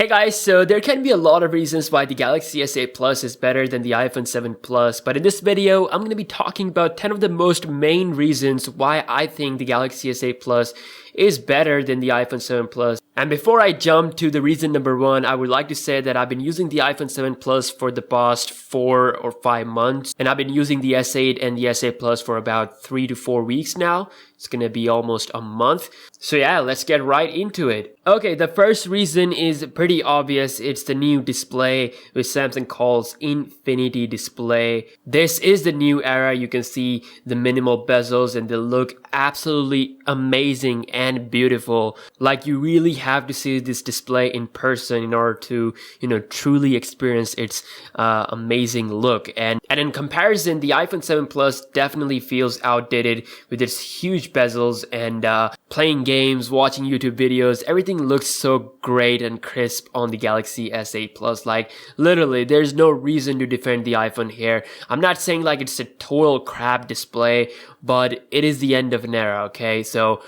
Hey guys, so there can be a lot of reasons why the Galaxy S8 Plus is better than the iPhone 7 Plus, but in this video, I'm going to be talking about 10 of the most main reasons why I think the Galaxy S8 Plus is better than the iPhone 7 Plus. And before I jump to the reason number one, I would like to say that I've been using the iPhone 7 Plus for the past 4 or 5 months, and I've been using the S8 and the S8 Plus for about 3 to 4 weeks now. It's gonna be almost a month. So yeah, let's get right into it. Okay, the first reason is pretty obvious. It's the new display, which Samsung calls Infinity Display. This is the new era. You can see the minimal bezels and they look absolutely amazing and beautiful. Like, you really have to see this display in person in order to, truly experience its amazing look. And in comparison, the iPhone 7 Plus definitely feels outdated with its huge bezels and playing games, watching YouTube videos. Everything looks so great and crisp on the Galaxy S8 Plus. Like, literally, there's no reason to defend the iPhone here. I'm not saying like it's a total crap display, but it is the end of an era, okay? So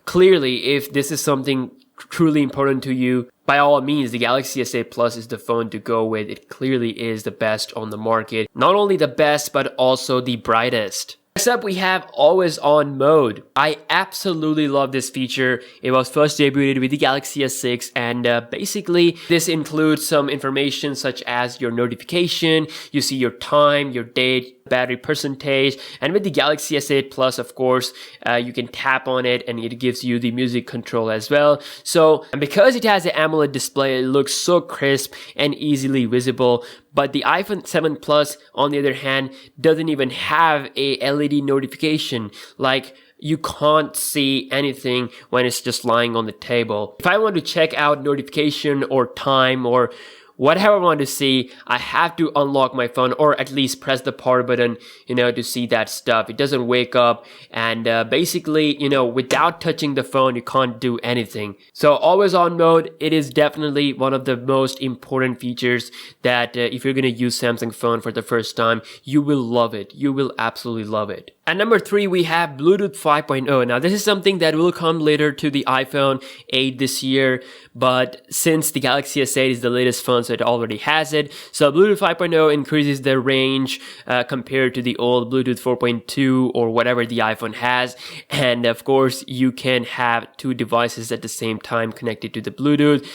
clearly, if this is something truly important to you, by all means, the Galaxy S8 Plus is the phone to go with. It clearly is the best on the market. Not only the best, but also the brightest. Next up, we have always on mode. I absolutely love this feature. It was first debuted with the Galaxy S6, and basically this includes some information such as your notification, you see your time, your date, battery percentage, and with the Galaxy S8 Plus, of course, you can tap on it and it gives you the music control as well. So, and because it has an AMOLED display, it looks so crisp and easily visible. But the iPhone 7 Plus, on the other hand, doesn't even have a LED notification. Like, you can't see anything when it's just lying on the table. If I want to check out notification or time or whatever I want to see, I have to unlock my phone or at least press the power button, to see that stuff. It doesn't wake up, and basically, without touching the phone, you can't do anything. So always on mode, it is definitely one of the most important features that if you're going to use Samsung phone for the first time, you will love it. You will absolutely love it. At number 3, we have Bluetooth 5.0. Now, this is something that will come later to the iPhone 8 this year, but since the Galaxy S8 is the latest phone, so it already has it. So Bluetooth 5.0 increases the range compared to the old Bluetooth 4.2 or whatever the iPhone has. And of course, you can have 2 devices at the same time connected to the Bluetooth.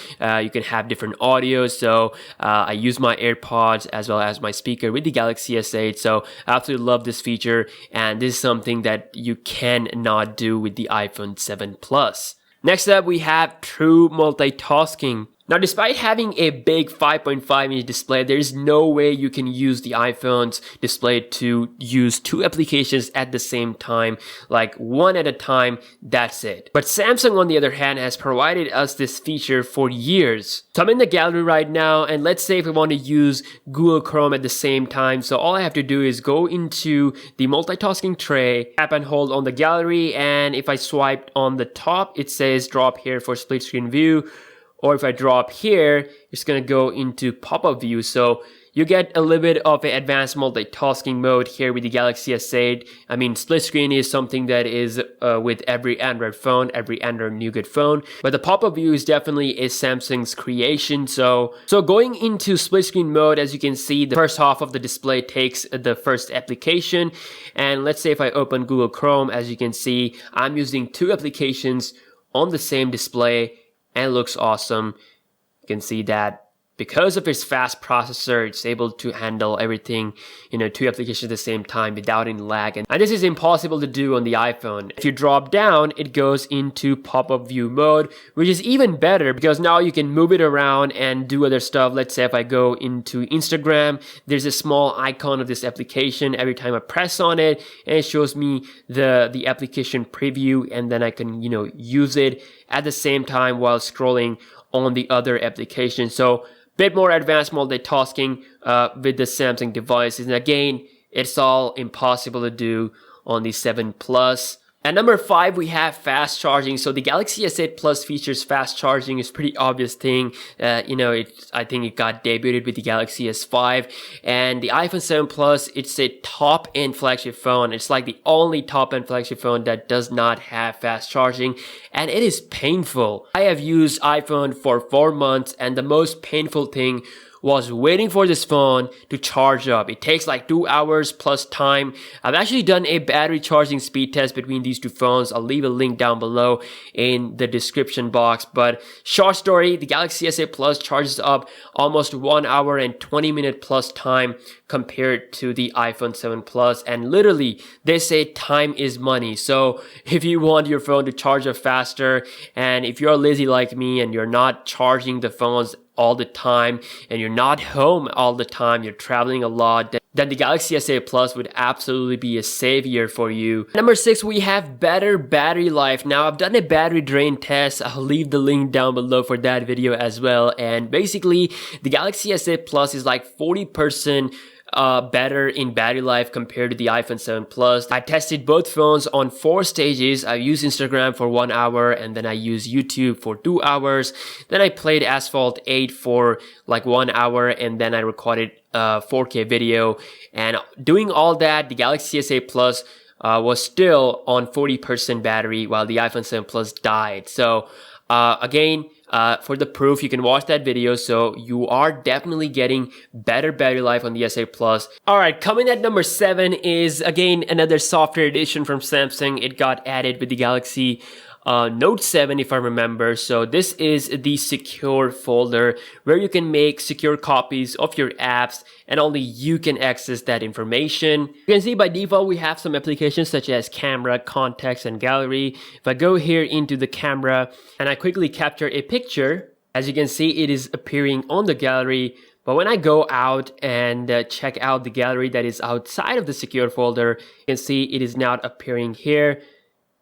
You can have different audio. So I use my AirPods as well as my speaker with the Galaxy S8. So I absolutely love this feature, and this is something that you cannot do with the iPhone 7 Plus. Next up, we have true multitasking. Now, despite having a big 5.5-inch display, there is no way you can use the iPhone's display to use 2 applications at the same time, like one at a time, that's it. But Samsung, on the other hand, has provided us this feature for years. So I'm in the gallery right now, and let's say if I want to use Google Chrome at the same time, so all I have to do is go into the multitasking tray, tap and hold on the gallery, and if I swipe on the top, it says drop here for split screen view. Or if I drop here, it's going to go into pop-up view. So you get a little bit of an advanced multitasking mode here with the Galaxy S8. I mean, split screen is something that is with every Android phone, every Android Nougat phone. But the pop-up view is definitely a Samsung's creation. So going into split screen mode, as you can see, the first half of the display takes the first application. And let's say if I open Google Chrome, as you can see, I'm using 2 applications on the same display. And it looks awesome. You can see that because of its fast processor, it's able to handle everything, 2 applications at the same time without any lag. And this is impossible to do on the iPhone. If you drop down, it goes into pop-up view mode, which is even better because now you can move it around and do other stuff. Let's say if I go into Instagram, there's a small icon of this application. Every time I press on it, and it shows me the application preview, and then I can, use it at the same time while scrolling on the other application. So bit more advanced multitasking with the Samsung devices. And again, it's all impossible to do on the 7 Plus At number 5, we have fast charging. So the Galaxy S8 Plus features fast charging. It's a pretty obvious thing. I think it got debuted with the Galaxy S5, and the iPhone 7 Plus, it's a top-end flagship phone. It's like the only top-end flagship phone that does not have fast charging, and it is painful. I have used iPhone for 4 months, and the most painful thing was waiting for this phone to charge up. It takes like 2 hours plus time. I've actually done a battery charging speed test between these two phones. I'll leave a link down below in the description box. But short story, the Galaxy S8 Plus charges up almost 1 hour and 20 minute plus time compared to the iPhone 7 Plus. And literally, they say time is money. So if you want your phone to charge up faster, and if you're lazy like me and you're not charging the phones all the time, and you're not home all the time, you're traveling a lot, then the Galaxy S8 Plus would absolutely be a savior for you. Number 6, we have better battery life. Now, I've done a battery drain test. I'll leave the link down below for that video as well. And basically, the Galaxy S8 Plus is like 40% better in battery life compared to the iPhone 7 Plus. I tested both phones on 4 stages. I used Instagram for 1 hour, and then I used YouTube for 2 hours. Then I played Asphalt 8 for like 1 hour, and then I recorded a 4K video. And doing all that, the Galaxy S8 Plus was still on 40% battery, while the iPhone 7 Plus died. So again, for the proof, you can watch that video. So you are definitely getting better battery life on the S8 Plus. Alright, coming at number 7 is again another software edition from Samsung. It got added with the Galaxy Note 7, if I remember. So this is the secure folder where you can make secure copies of your apps, and only you can access that information. You can see by default we have some applications such as camera, contacts, and gallery. If I go here into the camera and I quickly capture a picture, as you can see it is appearing on the gallery. But when I go out and check out the gallery that is outside of the secure folder, you can see it is not appearing here.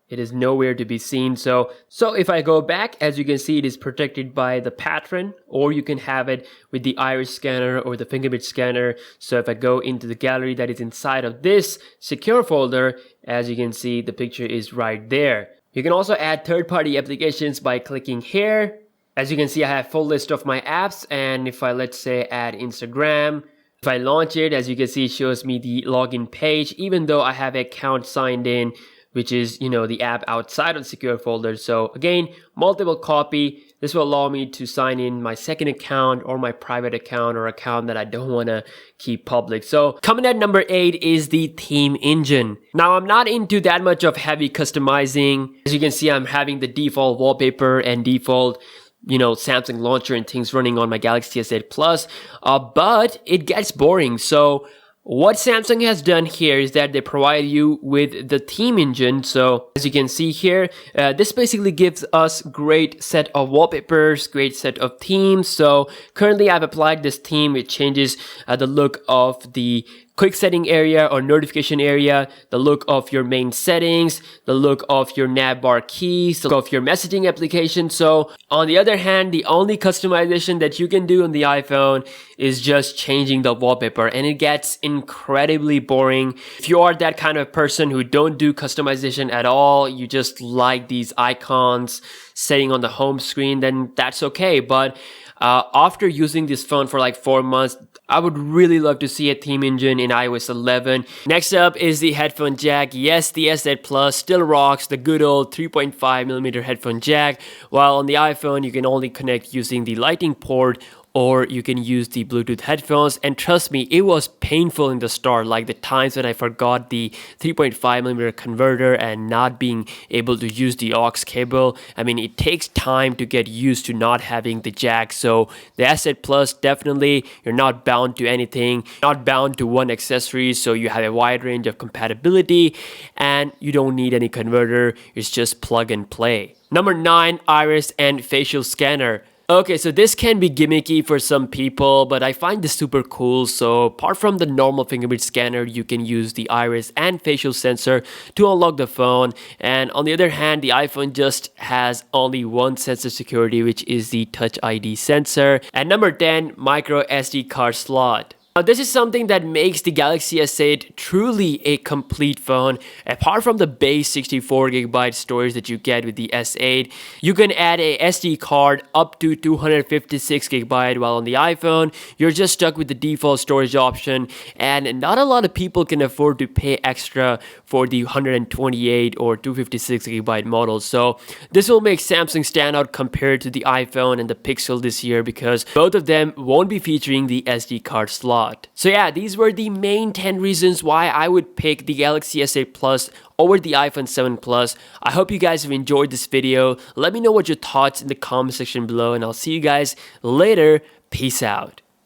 It is nowhere to be seen. So if I go back, as you can see, it is protected by the pattern, or you can have it with the iris scanner or the fingerprint scanner. So if I go into the gallery that is inside of this secure folder, as you can see, the picture is right there. You can also add third-party applications by clicking here. As you can see, I have a full list of my apps, and if I, let's say, add Instagram, if I launch it, as you can see, it shows me the login page, even though I have an account signed in, which is, the app outside of the secure folder. So again, multiple copy. This will allow me to sign in my second account or my private account or account that I don't want to keep public. So coming at number 8 is the theme engine. Now, I'm not into that much of heavy customizing. As you can see, I'm having the default wallpaper and default Samsung launcher and things running on my Galaxy S8 Plus, but it gets boring. So what Samsung has done here is that they provide you with the theme engine. So as you can see here, this basically gives us great set of wallpapers, great set of themes. So currently I've applied this theme. It changes the look of the quick setting area or notification area, the look of your main settings, the look of your nav bar keys, the look of your messaging application. So on the other hand, the only customization that you can do on the iPhone is just changing the wallpaper, and it gets incredibly boring. If you are that kind of person who don't do customization at all, you just like these icons sitting on the home screen, then that's okay. But after using this phone for like 4 months, I would really love to see a theme engine in iOS 11. Next up is the headphone jack. Yes, the S8 Plus still rocks the good old 3.5mm headphone jack, while on the iPhone you can only connect using the Lightning port, or you can use the Bluetooth headphones. And trust me, it was painful in the start, like the times when I forgot the 3.5mm converter and not being able to use the aux cable. I mean, it takes time to get used to not having the jack. So the S8 Plus, definitely, you're not bound to anything, not bound to one accessory, so you have a wide range of compatibility, and you don't need any converter. It's just plug and play. Number 9, iris and facial scanner. Okay, so this can be gimmicky for some people, but I find this super cool. So apart from the normal fingerprint scanner, you can use the iris and facial sensor to unlock the phone. And on the other hand, the iPhone just has only one sensor security, which is the Touch ID sensor. And number 10, micro SD card slot. Now, this is something that makes the Galaxy S8 truly a complete phone. Apart from the base 64GB storage that you get with the S8, you can add a SD card up to 256GB, while on the iPhone, you're just stuck with the default storage option, and not a lot of people can afford to pay extra for the 128 or 256GB models. So this will make Samsung stand out compared to the iPhone and the Pixel this year, because both of them won't be featuring the SD card slot. So yeah, these were the main 10 reasons why I would pick the Galaxy S8 Plus over the iPhone 7 Plus. I hope you guys have enjoyed this video. Let me know what your thoughts in the comment section below, and I'll see you guys later. Peace out.